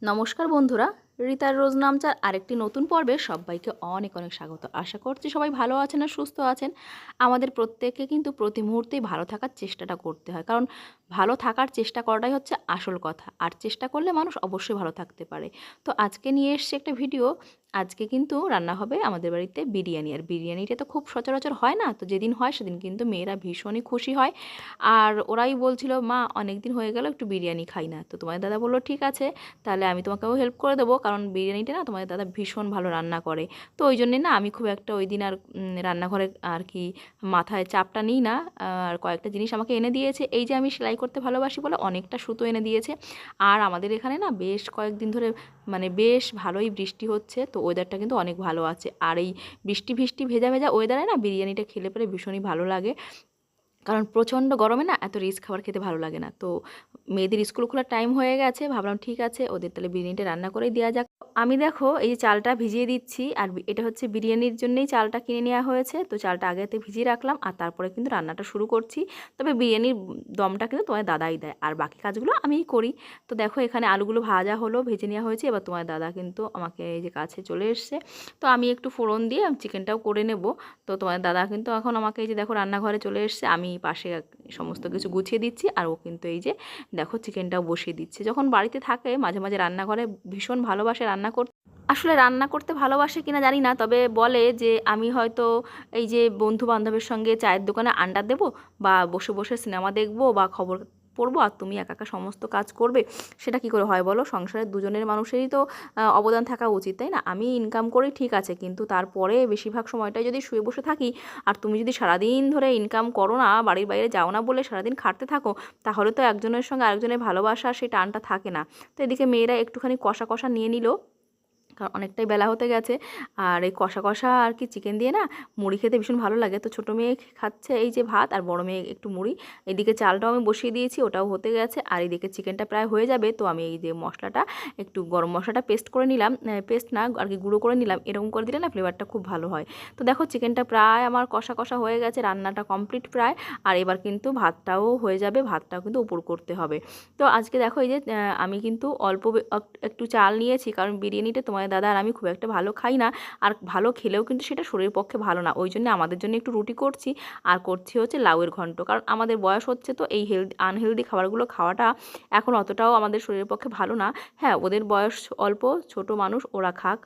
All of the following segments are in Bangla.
নমস্কার বন্ধুরা, রিতার রোজ নামচার আরেকটি নতুন পর্বে সবাইকে অনেক অনেক স্বাগত। আশা করছি সবাই ভালো আছেন আর সুস্থ আছেন। আমাদের প্রত্যেককে কিন্তু প্রতি মুহূর্তেই ভালো থাকার চেষ্টাটা করতে হয়, কারণ ভালো থাকার চেষ্টা করাটাই হচ্ছে আসল কথা। আর চেষ্টা করলে মানুষ অবশ্যই ভালো থাকতে পারে। তো আজকে নিয়ে এসেছি একটা ভিডিও। আজকে কিন্তু রান্না হবে আমাদের বাড়িতে বিরিয়ানি, আর বিরিয়ানিটা তো খুব সচরাচর হয় না। তো যেদিন হয় সেদিন কিন্তু মেয়েরা ভীষণই খুশি হয়। আর ওরাই বলছিল, মা অনেক দিন হয়ে গেল একটু বিরিয়ানি খাই না। তো তোমার দাদা বললো ঠিক আছে, তাহলে আমি তোমাকেও হেল্প করে দেবো, কারণ বিরিয়ানিটা না তোমাদের দাদা ভীষণ ভালো রান্না করে। তো ওই জন্যে না আমি খুব একটা ওই দিন আর রান্নাঘরে আর কি মাথায় চাপটা নিই না। আর কয়েকটা জিনিস আমাকে এনে দিয়েছে। এই যে আমি সেলাই করতে ভালোবাসি বলে অনেকটা সুতো এনে দিয়েছে। আর আমাদের এখানে না বেশ কয়েকদিন ধরে মানে বেশ ভালোই বৃষ্টি হচ্ছে, তো ওয়েদারটা কিন্তু অনেক ভালো আছে। আর এই বৃষ্টি বৃষ্টি ভেজা ভেজা ওয়েদারে না বিরিয়ানিটা খেলে পরে ভীষণই ভালো লাগে। কারণ প্রচণ্ড গরমে না এত রিচ খাবার খেতে ভালো লাগে না। তো মেয়েদের স্কুল খোলার টাইম হয়ে গেছে, ভাবলাম ঠিক আছে ওদের তাহলে বিরিয়ানিটা রান্না করেই দেওয়া যাক। আমি দেখো এই যে চালটা ভিজিয়ে দিচ্ছি, আর এটা হচ্ছে বিরিয়ানির জন্যই চালটা কিনে নেওয়া হয়েছে। তো চালটা আগেতে ভিজিয়ে রাখলাম, আর তারপরে কিন্তু রান্নাটা শুরু করছি। তবে বিরিয়ানির দমটা কিন্তু তোমার দাদাই দেয়, আর বাকি কাজগুলো আমিই করি। তো দেখো এখানে আলুগুলো ভাজা হলো, ভেজে নেওয়া হয়েছে। এবার তোমার দাদা কিন্তু আমাকে এই যে কাছে চলে এসছে। তো আমি একটু ফোড়ন দিয়ে চিকেনটাও করে নেব। তো তোমার দাদা কিন্তু এখন আমাকে এই যে দেখো রান্নাঘরে চলে এসছে, আমি পাশে সমস্ত কিছু গুছিয়ে দিচ্ছি, আর ও কিন্তু এই যে দেখো চিকেনটাও বসিয়ে দিচ্ছে। যখন বাড়িতে থাকে মাঝে মাঝে রান্নাঘরে ভীষণ ভালোবাসে রান্না করতে। আসলে রান্না করতে ভালোবাসে কিনা জানি না, তবে বলে যে আমি হয়তো এই যে বন্ধু বান্ধবের সঙ্গে চায়ের দোকানে আড্ডা দেবো, বা বসে বসে সিনেমা দেখবো, বা খবর পড়বো, আর তুমি একা একা সমস্ত কাজ করবে, সেটা কি করে হয় বলো? সংসারের দুজনের মানুষেরই তো অবদান থাকা উচিত, তাই না? আমি ইনকাম করি ঠিক আছে, কিন্তু তারপরে বেশিরভাগ সময়টাই যদি শুয়ে বসে থাকি, আর তুমি যদি সারাদিন ধরে ইনকাম করো না, বাড়ির বাইরে যাও না বলে সারাদিন খাটতে থাকো, তাহলে তো একজনের সঙ্গে আরেকজনের ভালোবাসা সেই টানটা থাকে না। তো এদিকে মেয়েরা একটুখানি কষা কষা নিয়ে নিল, কারণ অনেকটাই বেলা হতে গেছে। আর এই কষা কষা আর কি চিকেন দিয়ে না মুড়ি খেতে ভীষণ ভালো লাগে। তো ছোটো মেয়ে খাচ্ছে এই যে ভাত, আর বড় মেয়ে একটু মুড়ি। এদিকে চালটাও আমি বসিয়ে দিয়েছি, ওটাও হতে গেছে। আর এদিকে চিকেনটা প্রায় হয়ে যাবে। তো আমি এই যে মশলাটা একটু গরম মশলাটা পেস্ট করে নিলাম, পেস্ট না আর কি গুঁড়ো করে নিলাম। এরকম করে দিলে না ফ্লেভারটা খুব ভালো হয়। তো দেখো চিকেনটা প্রায় আমার কষা কষা হয়ে গেছে, রান্নাটা কমপ্লিট প্রায়। আর এবার কিন্তু ভাতটাও হয়ে যাবে, ভাতটাও কিন্তু উপর করতে হবে। তো আজকে দেখো এই যে আমি কিন্তু অল্প একটু চাল নিয়েছি, কারণ বিরিয়ানিটা তোমার দাদা আর আমি খুব একটা ভালো খাই না। আর ভালো খেলেও কিন্তু সেটা শরীরের পক্ষে ভালো না। ওই জন্য আমাদের জন্য একটু রুটি করছি, আর করছি হচ্ছে লাউয়ের ঘন্ট। কারণ আমাদের বয়স হচ্ছে, তো এই আনহেলদি খাবারগুলো খাওয়াটা এখন অতটাও আমাদের শরীরের পক্ষে ভালো না। হ্যাঁ, ওদের বয়স অল্প, ছোট মানুষ, ওরা খাক।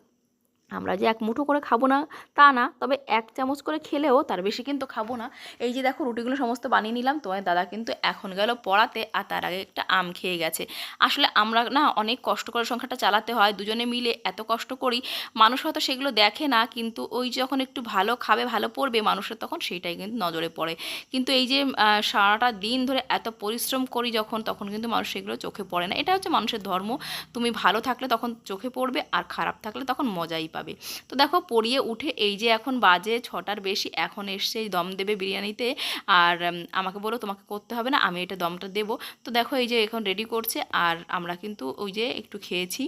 আমরা যে এক মুঠো করে খাবো না তা না, তবে এক চামচ করে খেলেও তার বেশি কিন্তু খাবো না। এই যে দেখো রুটিগুলো সমস্ত বানিয়ে নিলাম। তোমার দাদা কিন্তু এখন গেল পড়াতে, আর তার আগে একটা আম খেয়ে গেছে। আসলে আমরা না অনেক কষ্ট করে সংসারটা চালাতে হয়, দুজনে মিলে এত কষ্ট করি। মানুষ হয়তো সেগুলো দেখে না, কিন্তু ওই যখন একটু ভালো খাবে ভালো পড়বে মানুষের, তখন সেইটাই কিন্তু নজরে পড়ে। কিন্তু এই যে সারাটা দিন ধরে এত পরিশ্রম করি যখন, তখন কিন্তু মানুষ সেগুলো চোখে পড়ে না। এটা হচ্ছে মানুষের ধর্ম। তুমি ভালো থাকলে তখন চোখে পড়বে, আর খারাপ থাকলে তখন মজাই পাবে। তো দেখো পড়িয়ে উঠে এই যে এখন বাজে 6টার বেশি, এখন এসছে এই দম দেবে বিরিয়ানিতে। আর আমাকে বলো তোমাকে করতে হবে না, আমি এটা দমটা দেবো। তো দেখো এই যে এখন রেডি করছে, আর আমরা কিন্তু ওই যে একটু খেয়েছি,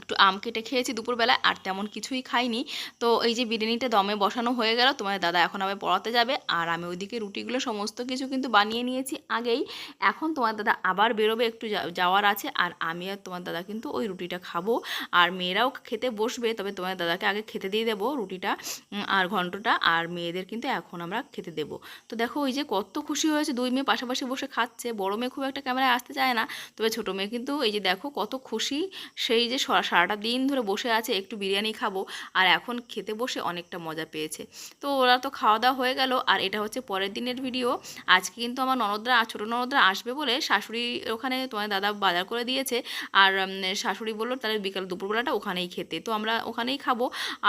একটু আম কেটে খেয়েছি দুপুরবেলায়, আর তেমন কিছুই খাইনি। তো এই যে বিরিয়ানিটা দমে বসানো হয়ে গেল, তোমার দাদা এখন আবার পড়াতে যাবে, আর আমি ওইদিকে রুটিগুলো সমস্ত কিছু কিন্তু বানিয়ে নিয়েছি আগেই। এখন তোমার দাদা আবার বেরোবে, একটু যাওয়ার আছে, আর আমি আর তোমার দাদা কিন্তু ওই রুটিটা খাবো। আর মেয়েরাও খেতে বসবে, তবে তোমার দাদাকে আগে খেতে দিয়ে দেবো রুটিটা আর ঘন্টটা, আর মেয়েদের কিন্তু এখন আমরা খেতে দেবো। তো দেখো ওই যে কত খুশি হয়েছে, দুই মেয়ে পাশাপাশি বসে খাচ্ছে। বড় মেয়ে খুব একটা ক্যামেরায় আসতে চায় না, তবে ছোটো মেয়ে কিন্তু এই যে দেখো কত খুশি। সেই যে সারাটা দিন ধরে বসে আছে একটু বিরিয়ানি খাবো, আর এখন খেতে বসে অনেকটা মজা পেয়েছে। তো ওরা তো খাওয়া দাওয়া হয়ে গেল, আর এটা হচ্ছে পরের দিনের ভিডিও। আজকে কিন্তু আমার ননদরা, ছোটো ননদরা আসবে বলে শাশুড়ি ওখানে তোমার দাদা বাজার করে দিয়েছে। আর শাশুড়ি বললো তাহলে বিকাল দুপুরবেলাটা ওখানেই খেতে, তো আমরা ওখানেই খাবো।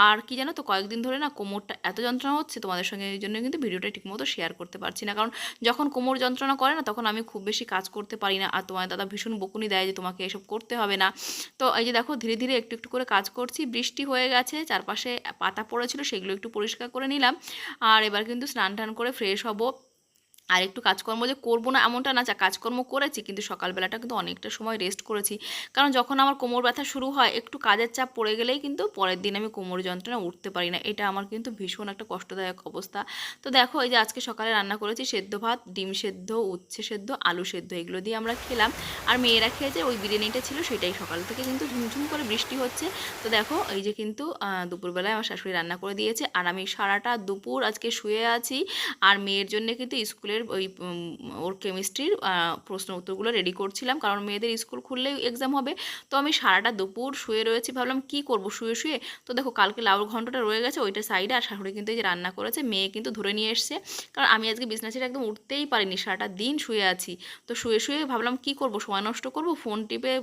আর কি জানো তো, কয়েকদিন ধরে না কোমরটা এত যন্ত্রণা হচ্ছে, তোমাদের সঙ্গে এই জন্য কিন্তু ভিডিওটা ঠিকমতো শেয়ার করতে পারছি না। কারণ যখন কোমর যন্ত্রণা করে না, তখন আমি খুব বেশি কাজ করতে পারি না, আর তোমার দাদা ভীষণ বকুনি দেয় যে তোমাকে এসব করতে হবে না। তো এই যে দেখো ধীরে ধীরে একটু একটু করে কাজ করছি। বৃষ্টি হয়ে গেছে, চারপাশে পাতা পড়েছিল, সেগুলো একটু পরিষ্কার করে নিলাম। আর এবার কিন্তু স্নান টান করে ফ্রেশ হব। আর একটু কাজকর্ম যে করবো না এমনটা না, যা কাজকর্ম করেছি কিন্তু সকালবেলাটা কিন্তু অনেকটা সময় রেস্ট করেছি। কারণ যখন আমার কোমর ব্যথা শুরু হয়, একটু কাজের চাপ পড়ে গেলেই কিন্তু পরের দিন আমি কোমর যন্ত্রণা উঠতে পারি না। এটা আমার কিন্তু ভীষণ একটা কষ্টদায়ক অবস্থা। তো দেখো এই যে আজকে সকালে রান্না করেছি সেদ্ধ ভাত, ডিম সেদ্ধ, উচ্ছে সেদ্ধ, আলু সেদ্ধ, এগুলো দিয়ে আমরা খেলাম। আর মেয়েরা খেয়েছে ওই বিরিয়ানিটা ছিল সেটাই। সকাল থেকে কিন্তু ঝুমঝুম করে বৃষ্টি হচ্ছে। তো দেখো এই যে কিন্তু দুপুরবেলায় আমার শাশুড়ি রান্না করে দিয়েছে, আর আমি সারাটা দুপুর আজকে শুয়ে আছি। আর মেয়ের জন্য কিন্তু স্কুলের ওই ওর কেমিস্ট্রির প্রশ্ন উত্তরগুলো রেডি করছিলাম, কারণ মেয়েদের স্কুল খুললেই এক্সাম হবে। তো আমি সারাটা দুপুর শুয়ে রয়েছি, ভাবলাম কি করব শুয়ে শুয়ে। তো দেখো কালকে লাউর ঘন্টটা রয়ে গেছে ওইটা সাইডে, আর শাশুড়ি কিন্তু এই যে রান্না করেছে, মেয়ে কিন্তু ধরে নিয়ে এসছে। কারণ আমি আজকে বিছানা ছেড়ে একদম উঠতেই পারিনি, সারাটা দিন শুয়ে আছি। তো শুয়ে শুয়ে ভাবলাম কি করব, সময় নষ্ট করব, ফোন টিপে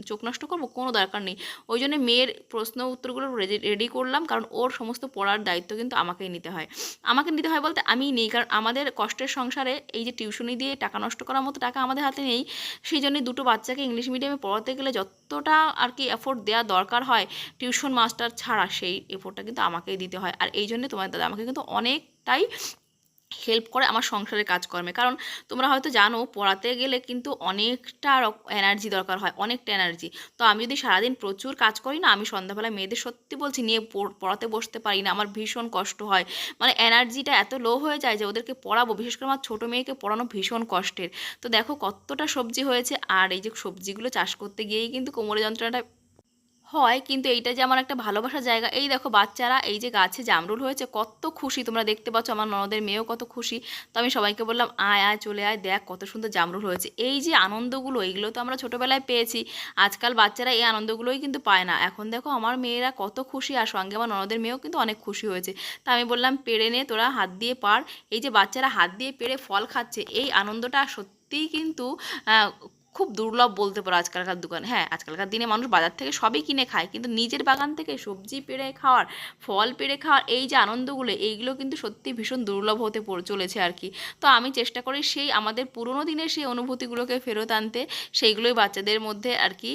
চোখ নষ্ট করব, কোনো দরকার নেই। ওই জন্য মেয়ের প্রশ্ন উত্তরগুলো রেডি করলাম, কারণ ওর সমস্ত পড়ার দায়িত্ব কিন্তু আমাকেই নিতে হয়। আমাকে নিতে হয় বলতে আমিই নেই, কারণ আমাদের কষ্টের সংসারে এই যে টিউশনি দিয়ে টাকা নষ্ট করার মতো টাকা আমাদের হাতে নেই। সেই জন্যই দুটো বাচ্চাকে ইংলিশ মিডিয়ামে পড়াতে গেলে যতটা আর কি এফোর্ট দেওয়া দরকার হয় টিউশন মাস্টার ছাড়া, সেই এফোর্টটা কিন্তু আমাকেই দিতে হয়। আর এই জন্যে তোমার দাদা আমাকে কিন্তু অনেকটাই হেল্প করে আমার সংসারের কাজকর্মে। কারণ তোমরা হয়তো জানো পড়াতে গেলে কিন্তু অনেকটা এনার্জি দরকার হয়, অনেকটা এনার্জি। তো আমি যদি সারাদিন প্রচুর কাজ করি না, আমি সন্ধ্যাবেলায় মেয়েদের সত্যি বলছি নিয়ে পড়াতে বসতে পারি না, আমার ভীষণ কষ্ট হয়। মানে এনার্জিটা এত লো হয়ে যায় যে ওদেরকে পড়াবো, বিশেষ করে আমার ছোটো মেয়েকে পড়ানো ভীষণ কষ্টের। তো দেখো কতটা সবজি হয়েছে, আর এই যে সবজিগুলো চাষ করতে গিয়েই কিন্তু কোমরে যন্ত্রণাটা হয়। কিন্তু এইটা যে আমার একটা ভালোবাসার জায়গা। এই দেখো বাচ্চারা এই যে গাছে জামরুল হয়েছে, কত খুশি তোমরা দেখতে পাচ্ছ, আমার ননদের মেয়েও কত খুশি। তো আমি সবাইকে বললাম আয় আয় চলে আয়, দেখ কত সুন্দর জামরুল হয়েছে। এই যে আনন্দগুলো, এইগুলো তো আমরা ছোটোবেলায় পেয়েছি, আজকাল বাচ্চারা এই আনন্দগুলোই কিন্তু পায় না। এখন দেখো আমার মেয়েরা কত খুশি, আর সঙ্গে আমার ননদের মেয়েও কিন্তু অনেক খুশি হয়েছে। তা আমি বললাম পেড়ে নে তোরা, হাত দিয়ে পার। এই যে বাচ্চারা হাত দিয়ে পেড়ে ফল খাচ্ছে, এই আনন্দটা সত্যিই কিন্তু খুব দুর্লভ বলতে পারো আজকালকার দোকান। হ্যাঁ, আজকালকার দিনে মানুষ বাজার থেকে সবই কিনে খায়, কিন্তু নিজের বাগান থেকে সবজি পেড়ে খাওয়ার, ফল পেড়ে খাওয়ার এই যে আনন্দগুলো, এইগুলো কিন্তু সত্যি ভীষণ দুর্লভ হতে চলেছে আর কি। তো আমি চেষ্টা করি সেই আমাদের পুরোনো দিনের সেই অনুভূতিগুলোকে ফেরত আনতে, সেইগুলোই বাচ্চাদের মধ্যে আর কি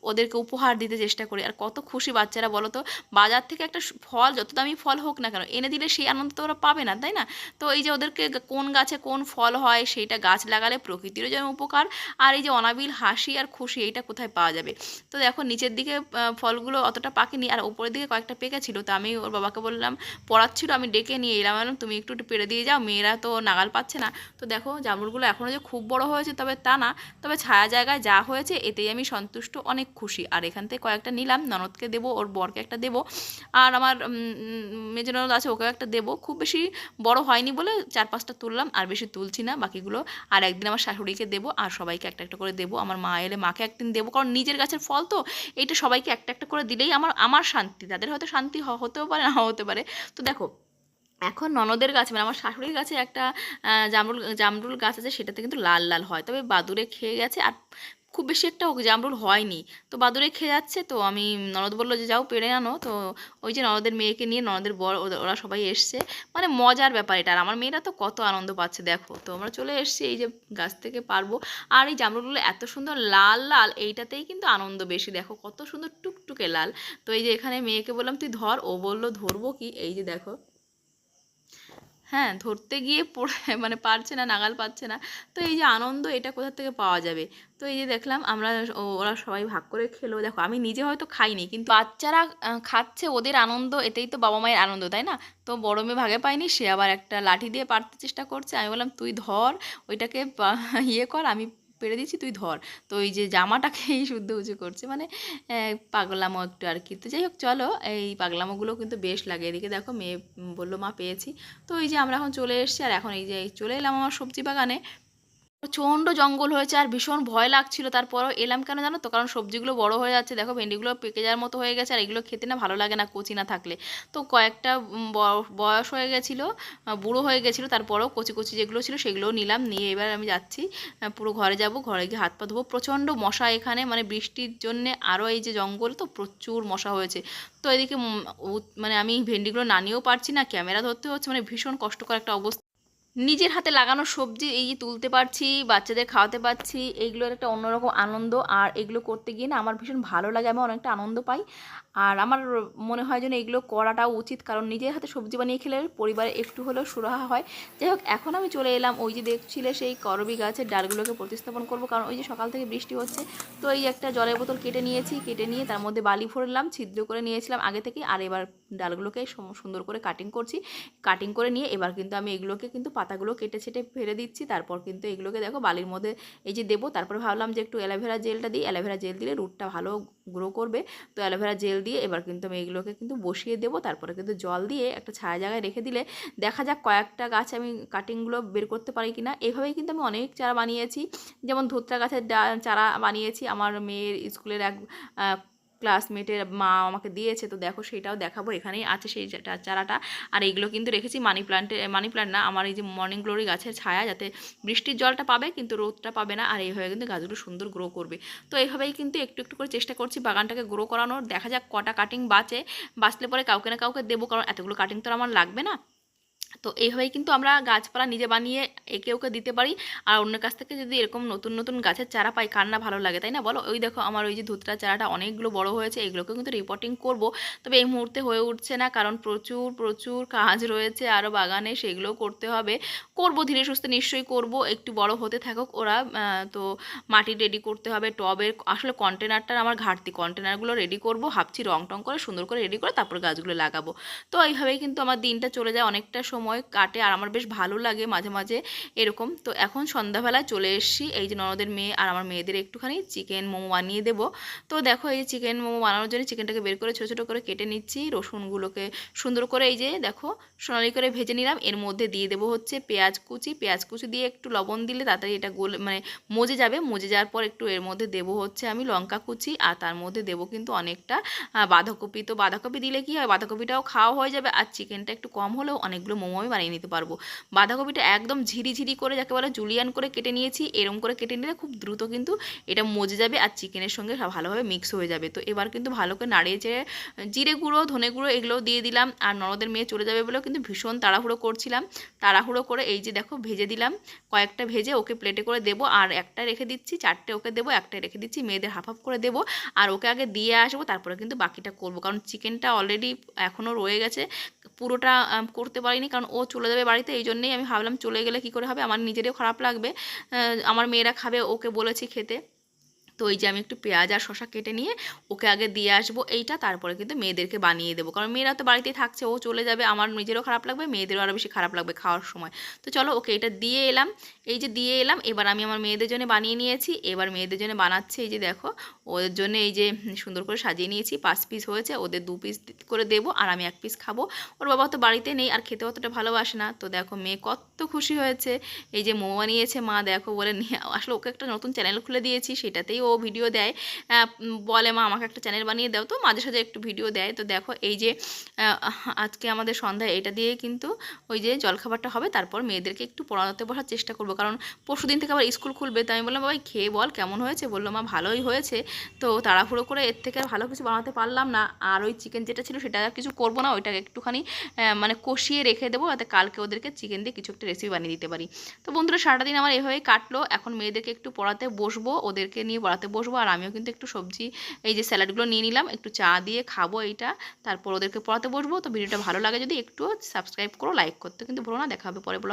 ওদেরকে উপহার দিতে চেষ্টা করি। আর কত খুশি বাচ্চারা বলো তো, বাজার থেকে একটা ফল যত দামি ফল হোক না কেন এনে দিলে সেই আনন্দ তো ওরা পাবে না, তাই না? তো এই যে ওদেরকে কোন গাছে কোন ফল হয় সেইটা গাছ লাগালে প্রকৃতিরও যেমন উপকার, আর এই যে অনাবিল হাসি আর খুশি এইটা কোথায় পাওয়া যাবে? তো দেখো নিচের দিকে ফলগুলো অতটা পাকেনি, আর উপরের দিকে কয়েকটা পেকেছিল। তো আমি ওর বাবাকে বললাম, পড়াচ্ছিল, আমি ডেকে নিয়ে এলাম, বললাম তুমি একটু একটু পেড়ে দিয়ে যাও, মেয়েরা তো নাগাল পাচ্ছে না। তো দেখো জামরুলগুলো এখনও যে খুব বড় হয়েছে তবে তা না, তবে ছায়া জায়গায় যা হয়েছে এতেই আমি সন্তুষ্ট, অনেক খুশি। আর এখান থেকে কয়েকটা নিলাম, ননদকে দেবো, ওর বরকে একটা দেবো, আর আমার মেজো ননদ আছে ওকেও একটা দেবো। খুব বেশি বড় হয়নি বলে 4-5টা তুললাম, আর বেশি তুলছি না বাকিগুলো। আর একদিন আমার শাশুড়িকে দেবো, আর সবাইকে একটা একটা করে দেবো। আমার মা এলে মাকে একদিন দেবো, কারণ নিজের গাছের ফল তো, এইটা সবাইকে একটা একটা করে দিলেই আমার আমার শান্তি। তাদের হয়তো শান্তি হতেও পারে, নাও হতে পারে। তো দেখো এখন ননদের গাছে মানে আমার শাশুড়ির গাছে একটা জামরুল জামরুল গাছ আছে, সেটাতে কিন্তু লাল লাল হয়, তবে বাদুড়ে খেয়ে গেছে, আর খুব বেশি একটা জামরুল হয়নি। তো বাদুড়ে খেয়ে যাচ্ছে, তো আমি ননদ বললো যে যাও পেড়ে আনো। তো ওই যে ননদের মেয়েকে নিয়ে, ননদের বর ওরা সবাই এসছে, মানে মজার ব্যাপার এটা। আর আমার মেয়েরা তো কত আনন্দ পাচ্ছে দেখো। তো আমরা চলে এসেছি, এই যে গাছ থেকে পারবো। আর এই জামরুলগুলো এত সুন্দর লাল লাল, এইটাতেই কিন্তু আনন্দ বেশি, দেখো কত সুন্দর টুকটুকে লাল। তো এই যে এখানে মেয়েকে বললাম তুই ধর, ও বললো ধরবো কি, এই যে দেখো, হ্যাঁ ধরতে গিয়ে পড়ে মানে পারছে না, নাগাল পাচ্ছে না। তো এই যে আনন্দ এটা কোথা থেকে পাওয়া যাবে? তো এই যে দেখলাম আমরা ওরা সবাই ভাগ করে খেলো। দেখো আমি নিজে হয়তো খাইনি, কিন্তু বাচ্চারা খাচ্ছে, ওদের আনন্দ, এতেই তো বাবা মায়ের আনন্দ, তাই না? তো বড় মেয়ে ভাগে পায়নি, সে আবার একটা লাঠি দিয়ে পারতে চেষ্টা করছে। আমি বললাম তুই ধর ওইটাকে, ইয়ে কর, আমি পেরে দিচ্ছি তুই ধর। তো এই যে জামাটাকেই শুদ্ধ উঁচু করছে, মানে পাগলামো একটু আর কি। তো যাই হোক চলো, এই পাগলামোগুলো কিন্তু বেশ লাগে। এদিকে দেখো মেয়ে বললো মা পেয়েছি। তো এই যে আমরা এখন চলে এসেছি, আর এখন এই যে চলে এলাম আমার সবজি বাগানে। প্রচণ্ড জঙ্গল হয়েছে আর ভীষণ ভয় লাগছিল, তারপরেও এলাম কেন জানো তো, কারণ সবজিগুলো বড় হয়ে যাচ্ছে, দেখো ভেন্ডিগুলো পেকে যাওয়ার মতো হয়ে গেছে, আর এগুলো খেতে না ভালো লাগে না কচি না থাকলে। তো কয়েকটা বয়স হয়ে গেছিলো, বুড়ো হয়ে গেছিলো, তারপরেও কচি কচি যেগুলো ছিল সেগুলোও নিলাম, নিয়ে এবার আমি যাচ্ছি পুরো ঘরে যাব, ঘরে গিয়ে হাত পা ধোবো। প্রচণ্ড মশা এখানে, মানে বৃষ্টির জন্যে আরও এই যে জঙ্গল তো প্রচুর মশা হয়েছে। তো এদিকে মানে আমি ভেন্ডিগুলো না নিয়েও পারছি না, ক্যামেরা ধরতে হচ্ছে, মানে ভীষণ কষ্টকর একটা অবস্থা। নিজের হাতে লাগানো সবজি এই যে তুলতে পারছি, বাচ্চাদের খাওয়াতে পারছি, এইগুলোর একটা অন্যরকম আনন্দ। আর এগুলো করতে গিয়ে না আমার ভীষণ ভালো লাগে, আমি অনেকটা আনন্দ পাই। আর আমার মনে হয় যেন এগুলো করাটাও উচিত, কারণ নিজের হাতে সবজি বানিয়ে খেলে পরিবারে একটু হলেও সুরাহা হয়। যাই হোক, এখন আমি চলে এলাম ওই যে দেখছিলে সেই করবি গাছের ডালগুলোকে প্রতিস্থাপন করব, কারণ ওই যে সকাল থেকে বৃষ্টি হচ্ছে। তো এই একটা জলের বোতল কেটে নিয়েছি, কেটে নিয়ে তার মধ্যে বালি ভরলাম, ছিদ্র করে নিয়েছিলাম আগে থেকে। আর এবার ডালগুলোকে সুন্দর করে কাটিং করছি। কাটিং করে নিয়ে এবার কিন্তু আমি এগুলোকে কিন্তু পাতাগুলো কেটে ছেটে ফেলে দিচ্ছি। তারপর কিন্তু এগুলোকে দেখো বালির মধ্যে এই যে দেবো। তারপরে ভাবলাম যে একটু অ্যালোভেরা জেলটা দিই, অ্যালোভেরা জেল দিলে রুটটা ভালো গ্রো করবে। তো অ্যালোভেরা জেল দিয়ে এবার কিন্তু আমি এগুলোকে কিন্তু বসিয়ে দেবো। তারপরে কিন্তু জল দিয়ে একটা ছায়া জায়গায় রেখে দিলে দেখা যাক কয়েকটা গাছ আমি কাটিংগুলো বের করতে পারি কিনা। এভাবেই কিন্তু আমি অনেক চারা বানিয়েছি, যেমন ধুতরা গাছের চারা বানিয়েছি, আমার মেয়ের স্কুলের এক ক্লাসমেটের মা আমাকে দিয়েছে। তো দেখো সেটাও দেখাবো, এখানেই আছে সেই চারাটা। আর এইগুলো কিন্তু রেখেছি মানি প্ল্যান্ট না, আমার এই যে মর্নিং গ্লোরি গাছের ছায়া, যাতে বৃষ্টির জলটা পাবে কিন্তু রোদটা পাবে না। আর এইভাবে কিন্তু গাছগুলো সুন্দর গ্রো করবে। তো এইভাবেই কিন্তু একটু একটু করে চেষ্টা করছি বাগানটাকে গ্রো করানোর। দেখা যাক কটা কাটিং বাঁচলে পরে কাউকে না কাউকে দেবো, কারণ এতগুলো কাটিং তো আমার লাগবে না। তো এইভাবেই কিন্তু আমরা গাছপালা নিজে বানিয়ে একে ওকে দিতে পারি। আর অন্যের কাছ থেকে যদি এরকম নতুন নতুন গাছের চারা পাই, কার না ভালো লাগে, তাই না বলো? ওই দেখো আমার ওই যে ধুতরা চারাটা অনেকগুলো বড় হয়েছে, এগুলোকে কিন্তু রিপোর্টিং করব। তবে এই মুহূর্তে হয়ে উঠছে না, কারণ প্রচুর প্রচুর কাজ রয়েছে আরও বাগানে, সেগুলোও করতে হবে। করব ধীরে সুস্থে, নিশ্চয়ই করব, একটু বড় হতে থাকুক ওরা। তো মাটি রেডি করতে হবে, টবের আসলে কন্টেনারটার আমার ঘাটতি, কন্টেনারগুলো রেডি করব ভাবছি, রং টং করে সুন্দর করে রেডি করে তারপর গাছগুলো লাগাবো। তো এইভাবেই কিন্তু আমার দিনটা চলে যায়, অনেকটা সময় কাটে আর আমার বেশ ভালো লাগে মাঝে মাঝে এরকম। তো এখন সন্ধ্যাবেলায় চলে এসেছি, এই যে ননদের মেয়ে আর আমার মেয়েদের একটুখানি চিকেন মোমো বানিয়ে দেবো। তো দেখো এই চিকেন মোমো বানানোর জন্য চিকেনটাকে বের করে ছোটো ছোটো করে কেটে নিচ্ছি, রসুনগুলোকে সুন্দর করে এই যে দেখো সোনালি করে ভেজে নিলাম। এর মধ্যে দিয়ে দেবো হচ্ছে পেঁয়াজ কুচি দিয়ে একটু লবণ দিলে তাড়াতাড়ি এটা মানে মজে যাবে। মজে যাওয়ার পর একটু এর মধ্যে দেবো হচ্ছে আমি লঙ্কা কুচি, আর তার মধ্যে দেবো কিন্তু অনেকটা বাঁধাকপি। তো বাঁধাকপি দিলে কি হয়, বাঁধাকপিটাও খাওয়া হয়ে যাবে, আর চিকেনটা একটু কম হলেও অনেকগুলো মোমো আমি বানিয়ে নিতে পারবো। বাঁধাকপিটা একদম ঝিরি করে, যাকে বলে জুলিয়ান করে কেটে নিয়েছি। এরম করে কেটে নিলে খুব দ্রুত কিন্তু এটা মজে যাবে আর চিকেনের সঙ্গে ভালোভাবে মিক্স হয়ে যাবে। তো এবার কিন্তু ভালো করে নাড়িয়ে চেড়ে জিরে গুঁড়ো ধনে গুঁড়ো এগুলোও দিয়ে দিলাম। আর ননদের মেয়ে চলে যাবে বলেও কিন্তু ভীষণ তাড়াহুড়ো করছিলাম, তাড়াহুড়ো করে এই যে দেখো ভেজে দিলাম, কয়েকটা ভেজে ওকে প্লেটে করে দেবো। আর একটা রেখে দিচ্ছি, চারটে ওকে দেবো, একটা রেখে দিচ্ছি মেয়েদের হাফ হাফ করে দেবো। আর ওকে আগে দিয়ে আসবো, তারপরে কিন্তু বাকিটা করবো, কারণ চিকেনটা অলরেডি এখনও রয়ে গেছে, পুরোটা করতে পারিনি, কারণ ও চলে যাবে বাড়িতে। এই জন্যেই আমি ভাবলাম চলে গেলে কী করে হবে, আমার নিজেরও খারাপ লাগবে, আমার মেয়েরা খাবে, ওকে বলেছি খেতে। তো এই যে আমি একটু পেঁয়াজ আর শসা কেটে নিয়ে ওকে আগে দিয়ে আসবো এইটা, তারপরে কিন্তু মেয়েদেরকে বানিয়ে দেবো, কারণ মেয়েরা তো বাড়িতেই থাকছে, ও চলে যাবে, আমার নিজেরও খারাপ লাগবে, মেয়েদেরও আরও বেশি খারাপ লাগবে খাওয়ার সময়। তো চলো ওকে এটা দিয়ে এলাম, এই যে দিয়ে এলাম। এবার আমি আমার মেয়েদের জন্য বানিয়ে নিয়েছি, এবার মেয়েদের জন্য বানাচ্ছি। এই যে দেখো ওদের জন্য এই যে সুন্দর করে সাজিয়ে নিয়েছি, 5 পিস হয়েছে, ওদের 2 পিস করে দেবো আর আমি 1 পিস খাবো। ওর বাবা তো বাড়িতে নেই আর খেতে অতটা ভালোবাসে না। তো দেখো মেয়ে কত খুশি হয়েছে, এই যে মোমো বানিয়েছে মা দেখো বলে নিয়ে, আসলে ওকে একটা নতুন চ্যানেল খুলে দিয়েছি, সেটাতেই ও ভিডিও দেয়, বলে মা আমাকে একটা চ্যানেল বানিয়ে দাও, তো মাঝে সাঝে একটু ভিডিও দেয়। তো দেখো এই যে আজকে আমাদের সন্ধ্যায় এটা দিয়ে কিন্তু ওই যে জলখাবারটা হবে, তারপর মেয়েদেরকে একটু পড়াতে বসার চেষ্টা করবো, কারণ পরশুদিন থেকে আবার স্কুল খুলবে। তো আমি বললাম বাবা খেয়ে বল কেমন হয়েছে, বললো মা ভালোই হয়েছে। তো তাড়াহুড়ো করে এর থেকে ভালো কিছু বানাতে পারলাম না। আর ওই চিকেন যেটা ছিল সেটা আর কিছু করবো না, ওইটাকে একটুখানি মানে কষিয়ে রেখে দেবো, যাতে কালকে ওদেরকে চিকেন দিয়ে কিছু একটা রেসিপি বানিয়ে দিতে পারি। তো বন্ধুরা সারাদিন আমার এভাবেই কাটলো, এখন মেয়েদেরকে একটু পড়াতে বসবো, ওদেরকে নিয়ে পড়াতে বসবো। আর আমিও কিন্তু একটু সবজি এই যে স্যালাডগুলো নিয়ে নিলাম, একটু চা দিয়ে খাবো এইটা, তারপর ওদেরকে পড়াতে বসবো। তো ভিডিওটা ভালো লাগে যদি একটু সাবস্ক্রাইব করো, লাইক করতে কিন্তু ভুলো না। দেখা হবে পরে ব্লগ।